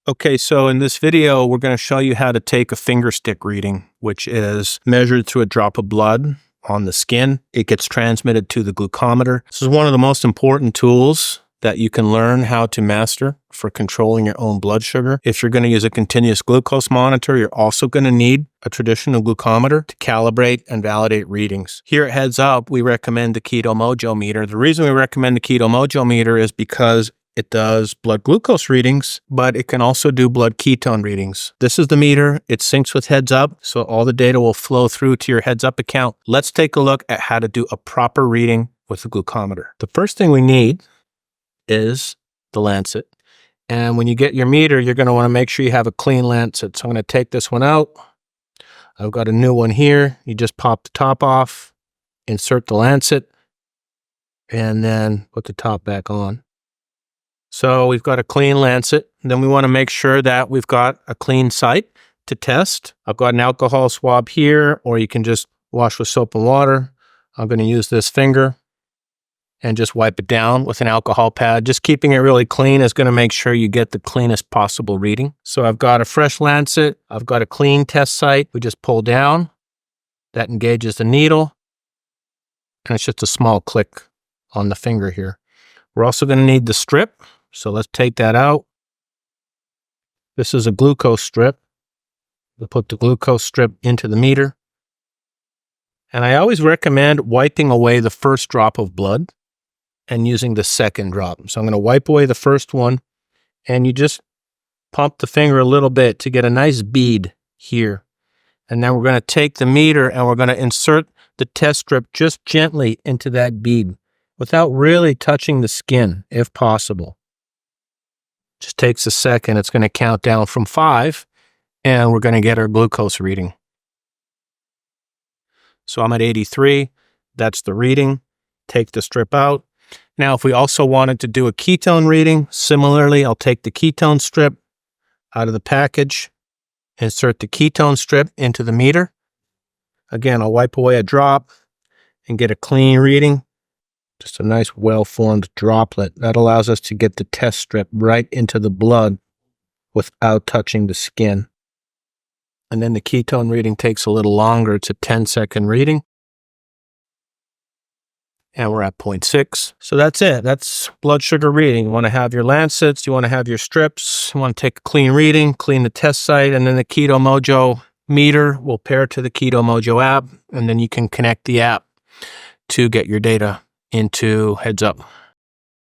Okay, so in this video, we're going to show you how to take a finger stick reading, which is measured through a drop of blood on the skin. It gets transmitted to the glucometer. This is one of the most important tools that you can learn how to master for controlling your own blood sugar. If you're going to use a continuous glucose monitor, you're also going to need a traditional glucometer to calibrate and validate readings. Here at Heads Up, we recommend the Keto Mojo meter. The reason we recommend the Keto Mojo meter is because it does blood glucose readings, but it can also do blood ketone readings. This is the meter. It syncs with Heads Up, so all the data will flow through to your Heads Up account. Let's take a look at how to do a proper reading with the glucometer. The first thing we need is the lancet. And when you get your meter, you're going to want to make sure you have a clean lancet. So I'm going to take this one out. I've got a new one here. You just pop the top off, insert the lancet, and then put the top back on. So we've got a clean lancet. Then we want to make sure that we've got a clean site to test. I've got an alcohol swab here, or you can just wash with soap and water. I'm going to use this finger and just wipe it down with an alcohol pad. Just keeping it really clean is going to make sure you get the cleanest possible reading. So I've got a fresh lancet. I've got a clean test site. We just pull down. That engages the needle. And it's just a small click on the finger here. We're also going to need the strip. So let's take that out. This is a glucose strip. We'll put the glucose strip into the meter. And I always recommend wiping away the first drop of blood and using the second drop. So I'm going to wipe away the first one, and you just pump the finger a little bit to get a nice bead here. And then we're going to take the meter and we're going to insert the test strip just gently into that bead without really touching the skin, if possible. Just takes a second. It's going to count down from 5, and we're going to get our glucose reading. So I'm at 83. That's the reading. Take the strip out. Now, if we also wanted to do a ketone reading, similarly, I'll take the ketone strip out of the package, insert the ketone strip into the meter. Again, I'll wipe away a drop and get a clean reading. Just a nice, well-formed droplet. That allows us to get the test strip right into the blood without touching the skin. And then the ketone reading takes a little longer. It's a 10-second reading. And we're at 0.6. So that's it. That's blood sugar reading. You want to have your lancets. You want to have your strips. You want to take a clean reading, clean the test site, and then the Keto Mojo meter will pair to the Keto Mojo app, and then you can connect the app to get your data into Heads Up.